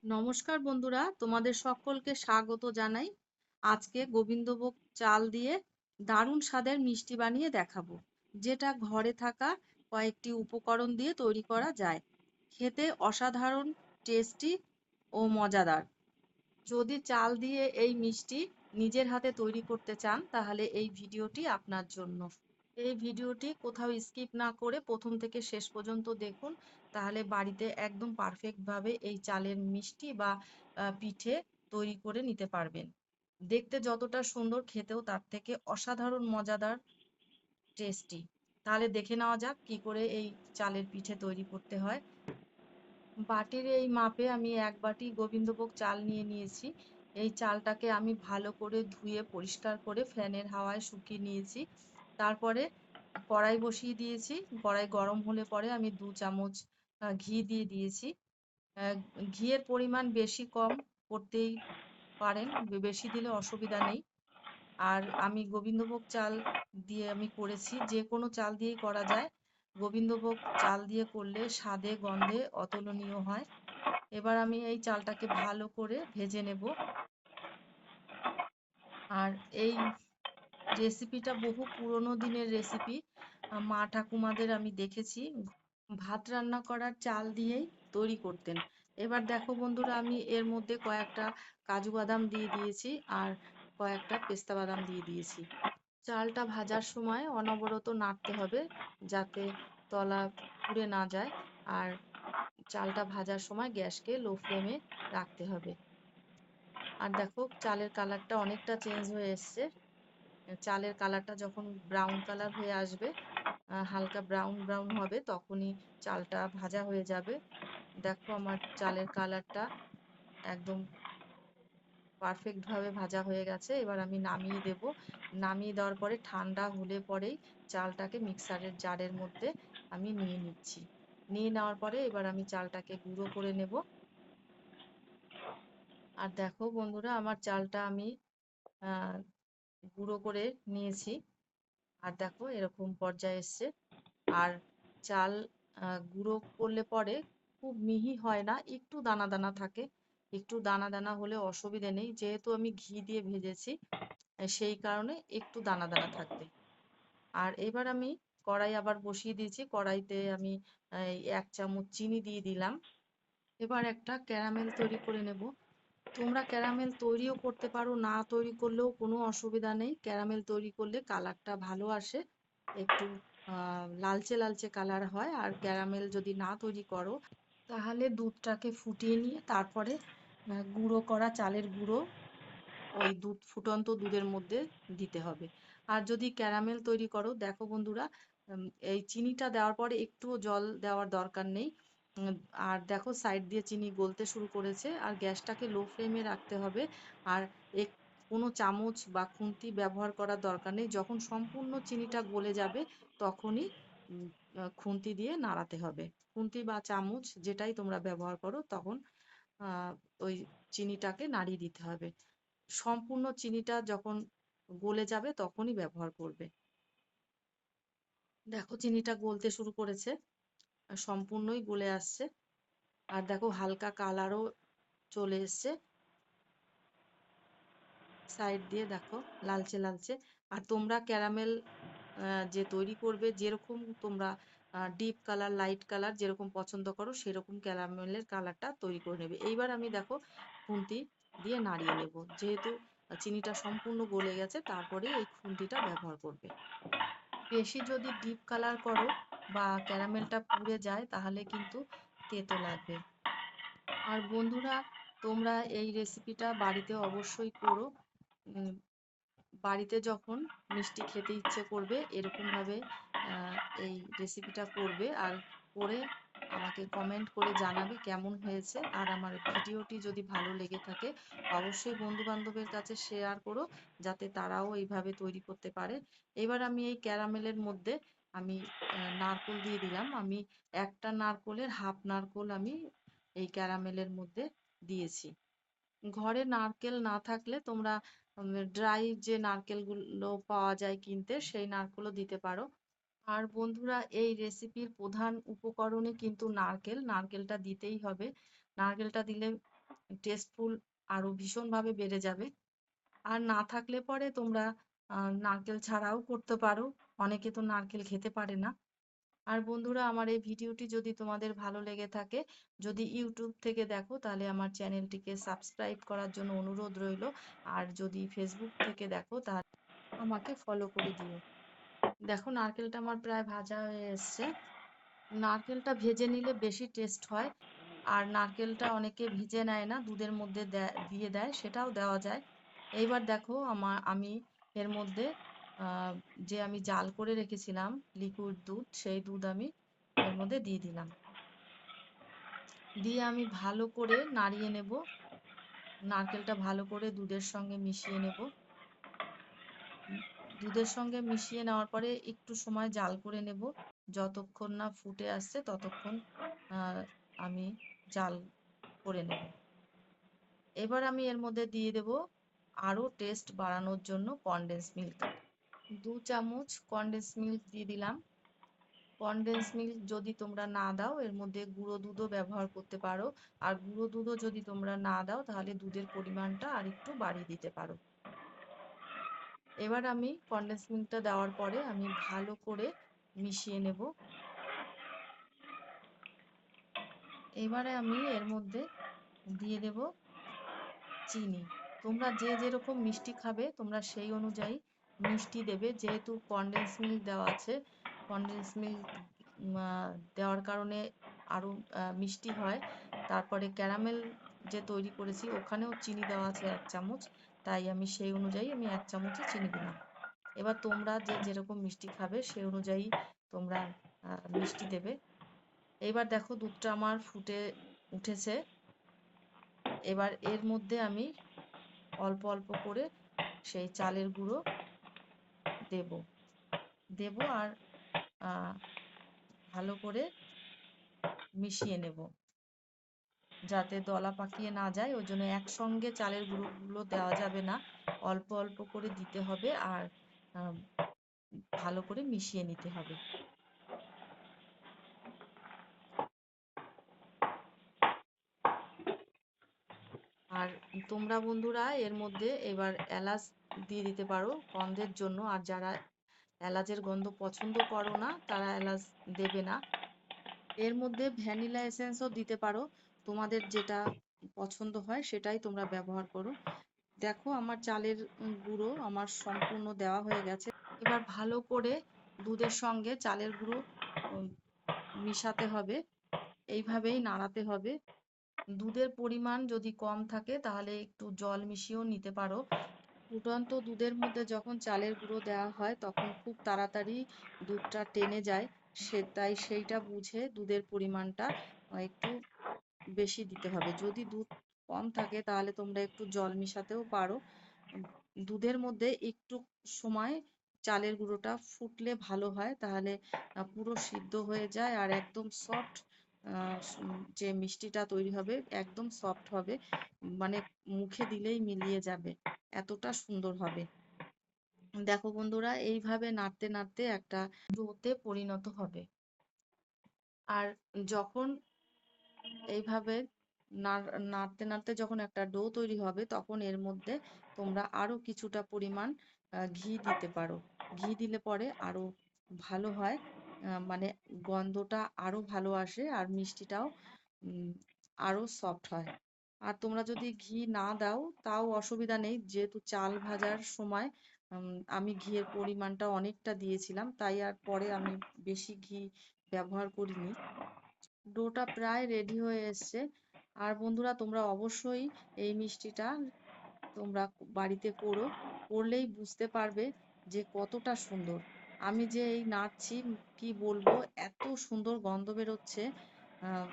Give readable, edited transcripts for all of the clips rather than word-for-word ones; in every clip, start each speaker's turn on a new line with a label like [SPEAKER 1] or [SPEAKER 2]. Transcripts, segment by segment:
[SPEAKER 1] নমস্কার বন্ধুরা, তোমাদের সকলকে স্বাগত জানাই। আজকে গোবিন্দভোগ চাল দিয়ে দারুণ স্বাদের মিষ্টি বানিয়ে দেখাবো, যেটা ঘরে থাকা কয়েকটি উপকরণ দিয়ে তৈরি করা যায়। খেতে অসাধারণ টেস্টি ও মজাদার। যদি চাল দিয়ে এই মিষ্টি নিজের হাতে তৈরি করতে চান, তাহলে এই ভিডিওটি আপনার জন্য। এই ভিডিওটি কোথাও স্কিপ না করে প্রথম থেকে শেষ পর্যন্ত দেখুন, তাহলে বাড়িতে একদম পারফেক্ট ভাবে এই চালের মিষ্টি বা পিঠে তৈরি করে নিতে পারবেন। দেখতে যতটা সুন্দর, খেতেও তার থেকে অসাধারণ মজাদার, টেস্টি। তাহলে দেখে নেওয়া যাক কি করে এই চালের পিঠে তৈরি করতে হয়। বাটির এই মাপে আমি ১ বাটি গোবিন্দভোগ চাল নিয়ে নিয়েছি। এই চালটাকে আমি ভালো করে ধুয়ে পরিষ্কার করে ফ্যানের হাওয়ায় শুকিয়ে নিয়েছি। তারপরে কড়াই বসিয়ে দিয়েছি। কড়াই গরম হলে পরে আমি ২ চামচ ঘি দিয়ে দিয়েছি। অ্যা ঘিয়ের পরিমাণ বেশি কম করতেই পারেন, বেশি দিলে অসুবিধা নেই। আর আমি গোবিন্দভোগ চাল দিয়ে আমি করেছি, যে কোনো চাল দিয়েই করা যায়। গোবিন্দভোগ চাল দিয়ে করলে স্বাদে গন্ধে অতুলনীয় হয়। এবার আমি এই চালটাকে ভালো করে ভেজে নেব। আর এই রেসিপিটা বহু পুরনো দিনের রেসিপি। মা ঠাকুমাদের আমি দেখেছি ভাত রান্না করার চাল দিয়েই তৈরি করতেন। এবার দেখো বন্ধুরা, আমি এর মধ্যে কয়েকটা কাজু বাদাম দিয়ে দিয়েছি আর কয়েকটা পেস্তা বাদাম দিয়ে দিয়েছি। চালটা ভাজার সময় অনবরত নাড়তে হবে, যাতে তলা পুড়ে না যায়। আর চালটা ভাজার সময় গ্যাসকে লো ফ্লেমে রাখতে হবে। আর দেখো, চালের কালারটা অনেকটা চেঞ্জ হয়ে এসছে। চালের কালারটা যখন ব্রাউন কালার হয়ে আসবে, হালকা ব্রাউন ব্রাউন হবে, তখনই চালটা ভাজা হয়ে যাবে। দেখো, আমার চালের কালারটা একদম পারফেক্ট ভাবে ভাজা হয়ে গেছে। এবার আমি নামিয়ে দেব। নামিয়ে দেওয়ার পরে ঠান্ডা হলে পরেই চালটাকে মিক্সারের জারের মধ্যে আমি নিয়ে নিচ্ছি। নিয়ে নেওয়ার পরে এবার আমি চালটাকে গুঁড়ো করে নেব। আর দেখো বন্ধুরা, আমার চালটা আমি আহ গুঁড়ো করে নিয়েছি। আর দেখো, এরকম পর্যায়ে এসছে। আর চাল গুঁড়ো করলে পরে খুব মিহি হয় না, একটু দানা দানা থাকে। একটু দানা দানা হলে অসুবিধে নেই, যেহেতু আমি ঘি দিয়ে ভেজেছি, সেই কারণে একটু দানা দানা থাকবে। আর এবার আমি কড়াই আবার বসিয়ে দিয়েছি। কড়াইতে আমি ১ চামচ চিনি দিয়ে দিলাম। এবার একটা ক্যারামেল তৈরি করে নেব। তোমরা ক্যারামেল তৈরিও করতে পারো, না তৈরি করলেও কোনো অসুবিধা নেই। ক্যারামেল তৈরি করলে কালারটা ভালো আসে, একটু লালচে লালচে কালার হয়। আর ক্যারামেল যদি না তৈরি করো, তাহলে দুধটাকে ফুটিয়ে নিয়ে তারপরে গুঁড়ো করা চালের গুঁড়ো ওই ফুটন্ত দুধের মধ্যে দিতে হবে। আর যদি ক্যারামেল তৈরি করো, দেখো বন্ধুরা, এই চিনিটা দেওয়ার পরে একটুও জল দেওয়ার দরকার নেই। উম, আর দেখো, সাইড দিয়ে চিনি গলতে শুরু করেছে। আর গ্যাসটাকে লো ফ্লেমে রাখতে হবে। আর এক কোনো চামচ বা খুন্তি ব্যবহার করার দরকার নেই। যখন সম্পূর্ণ চিনিটা গলে যাবে, তখনই খুন্তি দিয়ে নাড়াতে হবে। খুন্তি বা চামচ যেটাই তোমরা ব্যবহার করো, তখন ওই চিনিটাকে নাড়িয়ে দিতে হবে। সম্পূর্ণ চিনিটা যখন গলে যাবে, তখনই ব্যবহার করবে। দেখো, চিনিটা গলতে শুরু করেছে, আর সম্পূর্ণই গলে আসছে। আর দেখো, হালকা কালারও চলে এসছে সাইড দিয়ে, দেখো লালচে লালচে। আর তোমরা ক্যারামেল যে তৈরি করবে, যেরকম তোমরা ডিপ কালার লাইট কালার যেরকম পছন্দ করো, সেরকম ক্যারামেলের কালারটা তৈরি করে নেবে। এইবার আমি দেখো খুন্তি দিয়ে নাড়িয়ে নেব, যেহেতু চিনিটা সম্পূর্ণ গলে গেছে, তারপরে এই খুন্তিটা ব্যবহার করবে। বেশি যদি ডিপ কালার করো বা ক্যারামেলটা পুড়ে যায়, তাহলে কিন্তু তেতো লাগবে। আর বন্ধুরা, তোমরা এই রেসিপিটা বাড়িতে অবশ্যই করো। উম, বাড়িতে যখন মিষ্টি খেতে ইচ্ছে করবে, এরকম ভাবে আহ, এই রেসিপিটা করবে। আর করে আমাকে কমেন্ট করে জানাবে কেমন হয়েছে। আর আমার ভিডিওটি যদি ভালো লেগে থাকে, অবশ্যই বন্ধু বান্ধবের কাছে শেয়ার করো, যাতে তারাও এইভাবে তৈরি করতে পারে। এবার আমি এই ক্যারামেলের মধ্যে আমি নারকোল দিয়ে দিলাম। আমি একটা নারকোলের হাফ নারকোল আমি এই ক্যারামেলের মধ্যে দিয়েছি। ঘরে নারকেল না থাকলে তোমরা ড্রাই যে নারকেলগুলো পাওয়া যায় কিনতে, সেই নারকেলও দিতে পারো। আর বন্ধুরা, এই রেসিপির প্রধান উপকরণই কিন্তু নারকেল। নারকেলটা দিতেই হবে। নারকেলটা দিলে টেস্টফুল আরো ভীষণভাবে বেড়ে যাবে। আর না থাকলে পরে তোমরা নারকেল ছাড়াও করতে পারো। অনেকে তো নারকেল খেতে পারে না। আর বন্ধুরা, আমার এই ভিডিওটি যদি তোমাদের ভালো লেগে থাকে, যদি ইউটিউব থেকে দেখো, তাহলে আমার চ্যানেলটিকে সাবস্ক্রাইব করার জন্য অনুরোধ রইল। আর যদি ফেসবুক থেকে দেখো, তাহলে আমাকে ফলো করে দিও। দেখো, নারকেলটা আমার প্রায় ভাজা হয়ে এসছে। নারকেলটা ভেজে নিলে বেশি টেস্ট হয়। আর নারকেলটা অনেকে ভিজে নেয় না, দুধের মধ্যে দিয়ে দেয়, সেটাও দেওয়া যায়। এইবার দেখো, আমি এর মধ্যে আহ, যে আমি জাল করে রেখেছিলাম লিকুইড দুধ, সেই দুধ আমি এর মধ্যে দিয়ে দিলাম। দিয়ে আমি ভালো করে নাড়িয়ে নেব। নারকেলটা ভালো করে দুধের সঙ্গে মিশিয়ে নেব। দুধের সঙ্গে মিশিয়ে নেওয়ার পরে একটু সময় জাল করে নেব। যতক্ষণ না ফুটে আসছে ততক্ষণ আহ, আমি জাল করে নেব। এবার আমি এর মধ্যে দিয়ে দেব আরো টেস্ট বাড়ানোর জন্য কনডেন্স মিল্ক। 2 চামচ কনডেন্স মিল্ক দিয়ে দিলাম। কনডেন্স মিল্ক যদি তোমরা না দাও, এর মধ্যে গুঁড়ো দুধও ব্যবহার করতে পারো। আর গুঁড়ো দুধও যদি তোমরা না দাও, তাহলে দুধের পরিমাণটা আর একটু বাড়িয়ে দিতে পারো। এবার আমি কনডেন্স মিল্কটা দেওয়ার পরে আমি ভালো করে মিশিয়ে নেব। এবারে আমি এর মধ্যে দিয়ে দেব চিনি। তোমরা যে যেরকম মিষ্টি খাবে তোমরা সেই অনুযায়ী মিষ্টি দেবে। যেহেতু কনডেন্স মিল্ক দেওয়া আছে, কনডেন্স মিল্ক দেওয়ার কারণে আরো মিষ্টি হয়। তারপরে ক্যারামেল যে তৈরি করেছি ওখানেও চিনি দেওয়া আছে 1 চামচ, তাই আমি সেই অনুযায়ী আমি 1 চামচই চিনি দিলাম। এবার তোমরা যে যেরকম মিষ্টি খাবে সেই অনুযায়ী তোমরা মিষ্টি দেবে। এবার দেখো, দুধটা আমার ফুটে উঠেছে। এবার এর মধ্যে আমি অল্প অল্প করে সেই চালের গুঁড়ো দেব দেব আর ভালো করে মিশিয়ে নেব, যাতে দলা পাকিয়ে না যায়। ওই জন্য একসঙ্গে চালের গুঁড়োগুলো দেওয়া যাবে না, অল্প অল্প করে দিতে হবে। আর আহ, ভালো করে মিশিয়ে নিতে হবে। আর তোমরা বন্ধুরা এর মধ্যে এবার এলাচ দিয়ে দিতে পারো গন্ধের জন্য। আর যারা এলাচের গন্ধ পছন্দ করো না, তারা এলাচ দেবে না। এর মধ্যে ভ্যানিলা এসেন্সও দিতে পারো, তোমাদের যেটা পছন্দ হয় সেটাই তোমরা ব্যবহার করো। দেখো, আমার চালের গুঁড়ো আমার সম্পূর্ণ দেওয়া হয়ে গেছে। এবার ভালো করে দুধের সঙ্গে চালের গুঁড়ো উম, মিশাতে হবে, এইভাবেই নাড়াতে হবে। দুধের পরিমাণ যদি কম থাকে তাহলে একটু জল মিশিয়েও নিতে পারো। ফুটন্ত দুধের মধ্যে যখন চালের গুঁড়ো দেওয়া হয় তখন খুব তাড়াতাড়ি দুধটা টেনে যায়। তাই সেইটা বুঝে দুধের পরিমাণটা একটু বেশি দিতে হবে। যদি দুধ কম থাকে তাহলে তোমরা একটু জল মিশাতেও পারো। উম, দুধের মধ্যে একটু সময় চালের গুঁড়োটা ফুটলে ভালো হয়, তাহলে পুরো সিদ্ধ হয়ে যায় আর একদম সফট যে মিষ্টিটা তৈরি হবে একদম সফট হবে। মানে মুখে দিলেই মিলিয়ে যাবে, এতটা সুন্দর হবে। দেখো বন্ধুরা, এইভাবে নাড়তে নাড়তে একটা ডোতে পরিণত হবে। আর যখন এইভাবে নাড়তে নাড়তে যখন একটা ডো তৈরি হবে, তখন এর মধ্যে তোমরা আরো কিছুটা পরিমাণ ঘি দিতে পারো। ঘি দিলে পরে আরো ভালো হয়, মানে গন্ধটা আরো ভালো আসে আর মিষ্টিটাও উম, আরো সফট হয়। আর তোমরা যদি ঘি না দাও তাও অসুবিধা নেই, যেহেতু চাল ভাজার সময় আমি ঘিয়ের পরিমাণটা অনেকটা দিয়েছিলাম, তাই আর পরে আমি বেশি ঘি ব্যবহার করিনি। ডোটা প্রায় রেডি হয়ে এসছে। আর বন্ধুরা, তোমরা অবশ্যই এই মিষ্টিটা তোমরা বাড়িতে করো, করলেই বুঝতে পারবে যে কতটা সুন্দর। আমি যে এই নাড়ছি, কি বলবো, এত সুন্দর গন্ধ বেরোচ্ছে আহ,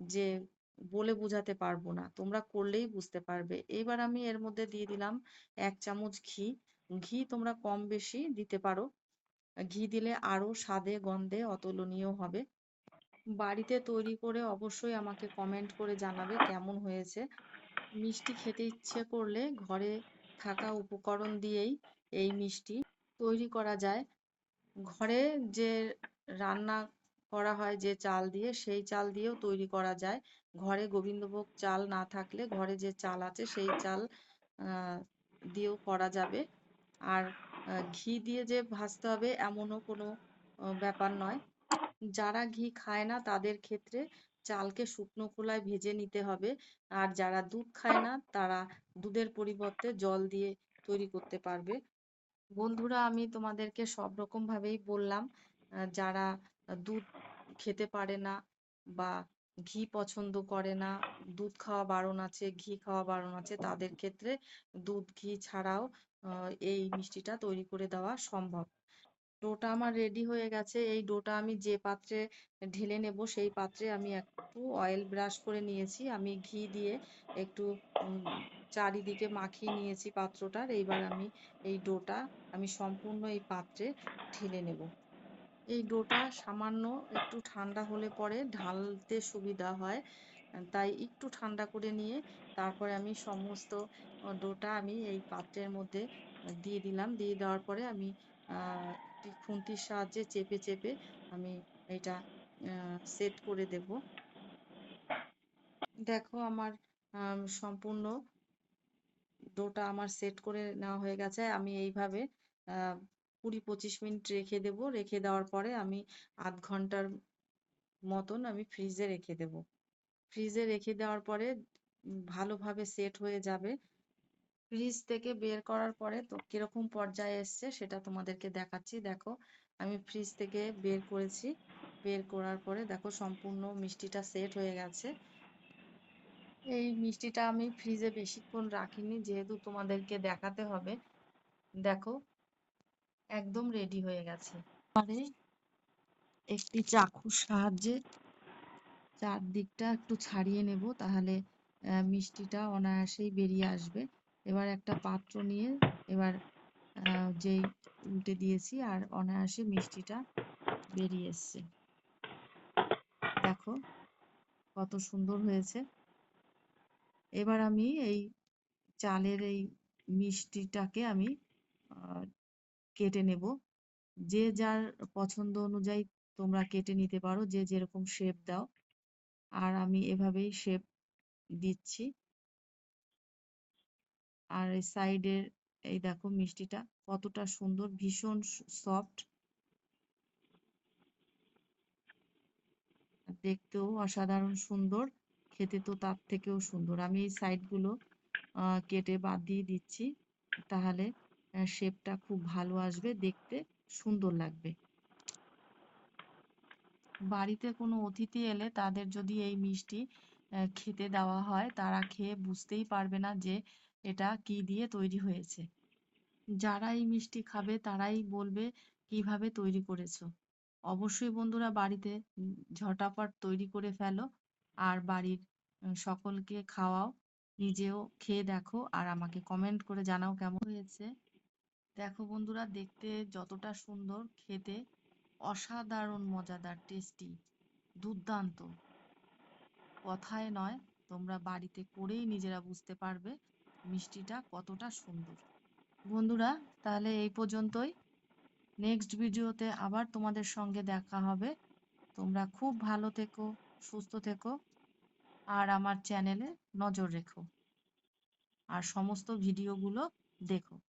[SPEAKER 1] যে বলে বোঝাতে পারবো না, তোমরা করলেই বুঝতে পারবে। এবার আমি এর মধ্যে দিয়ে দিলাম 1 চামচ ঘি। ঘি তোমরা কম বেশি দিতে পারো, ঘি দিলে আরো স্বাদে গন্ধে অতুলনীয় হবে। বাড়িতে তৈরি করে অবশ্যই আমাকে কমেন্ট করে জানাবে কেমন হয়েছে। মিষ্টি খেতে ইচ্ছে করলে ঘরে থাকা উপকরণ দিয়েই এই মিষ্টি তৈরি করা যায়। ঘরে যে রান্না করা হয় যে চাল দিয়ে, সেই চাল দিয়েও তৈরি করা যায়। ঘরে গোবিন্দভোগ চাল না থাকলে ঘরে যে চাল আছে সেই চাল দিয়েও করা যাবে। আর ঘি দিয়ে যে ভাজতে হবে এমনও কোনো ব্যাপার নয়। যারা ঘি খায় না তাদের ক্ষেত্রে চালকে শুকনো খোলায় ভেজে নিতে হবে। আর যারা দুধ খায় না তারা দুধের পরিবর্তে জল দিয়ে তৈরি করতে পারবে। বন্ধুরা, আমি তোমাদেরকে সব রকম ভাবেই বললাম। যারা দুধ খেতে পারে না বা ঘি পছন্দ করে না, দুধ খাওয়া বারণ আছে, ঘি খাওয়া বারণ আছে, তাদের ক্ষেত্রে দুধ ঘি ছাড়াও এই মিষ্টিটা তৈরি করে দেওয়া সম্ভব। ডোটা আমার রেডি হয়ে গেছে। এই ডোটা আমি যে পাত্রে ঢেলে নেব সেই পাত্রে আমি একটু অয়েল ব্রাশ করে নিয়েছি। আমি ঘি দিয়ে একটু চারিদিকে মাখিয়ে নিয়েছি পাত্রটার। এইবার আমি এই ডোটা আমি সম্পূর্ণ এই পাত্রে ঢেলে নেব। এই ডোটা সামান্য একটু ঠান্ডা হলে পরে ঢালতে সুবিধা হয়। তাই একটু ঠান্ডা করে নিয়ে তারপরে আমি সমস্ত ডোটা আমি এই পাত্রের মধ্যে দিয়ে দিলাম। দিয়ে দেওয়ার পরে আমি একটি খুন্তির সাহায্যে চেপে চেপে আমি এটা সেট করে দেব। দেখো আমার সম্পূর্ণ ডোটা আমার সেট করে নেওয়া হয়ে গেছে। আমি এইভাবে ২০-২৫ মিনিট রেখে দেব। রেখে দেওয়ার পরে আমি আধ ঘন্টার মতন আমি ফ্রিজে রেখে দেব। ফ্রিজে রেখে দেওয়ার পরে ভালোভাবে সেট হয়ে যাবে। ফ্রিজ থেকে বের করার পরে তো কিরকম পর্যায়ে এসছে সেটা তোমাদেরকে দেখাচ্ছি। দেখো, আমি ফ্রিজ থেকে বের করেছি। বের করার পরে দেখো সম্পূর্ণ মিষ্টিটা সেট হয়ে গেছে। এই মিষ্টিটা আমি ফ্রিজে বেশিক্ষণ রাখিনি, যেহেতু তোমাদেরকে দেখাতে হবে। দেখো, একদম রেডি হয়ে গেছে। এবারে একটি চাকুর সাহায্যে চারদিকটা একটু ছাড়িয়ে নেব, তাহলে মিষ্টিটা অনায়াসেই বেরিয়ে আসবে। এবার একটা পাত্র নিয়ে এবার যেই উল্টে দিয়েছি আর অনায়াসে মিষ্টিটা বেরিয়ে এসছে। দেখো কত সুন্দর হয়েছে। এবার আমি এই চালের এই মিষ্টিটাকে আমি কেটে নেব। যে যার পছন্দ অনুযায়ী তোমরা কেটে নিতে পারো, যে যেরকম শেপ দাও। আর আমি এভাবেই শেপ দিচ্ছি। আর এই সাইডের এই দেখো মিষ্টিটা কতটা সুন্দর, ভীষণ সফট, দেখতেও অসাধারণ সুন্দর, খেতে তো তার থেকেও সুন্দর। আমি এই সাইডগুলো কেটে বাদ দিয়ে দিচ্ছি, তাহলে শেপটা খুব ভালো আসবে, দেখতে সুন্দর লাগবে। বাড়িতে কোনো অতিথি এলে তাদের যদি এই মিষ্টি খেতে দেওয়া হয়, তারা খেয়ে বুঝতেই পারবে না যে এটা কি দিয়ে তৈরি হয়েছে। যারা এই মিষ্টি খাবে তারাই বলবে কিভাবে তৈরি করেছো। অবশ্যই বন্ধুরা বাড়িতে ঝটাপট তৈরি করে ফেলো আর বাড়ির সকলকে খাওয়াও, নিজেও খেয়ে দেখো আর আমাকে কমেন্ট করে জানাও কেমন হয়েছে। দেখো বন্ধুরা, দেখতে যতটা সুন্দর, খেতে অসাধারণ মজাদার, টেস্টি, দুর্দান্ত, কথায় নয়, তোমরা বাড়িতে করেই নিজেরা বুঝতে পারবে মিষ্টিটা কতটা সুন্দর। বন্ধুরা, তাহলে এই পর্যন্তই। নেক্সট ভিডিওতে আবার তোমাদের সঙ্গে দেখা হবে। তোমরা খুব ভালো থেকো, সুস্থ থেকো আর আমার চ্যানেলে নজর রেখো আর সমস্ত ভিডিওগুলো দেখো।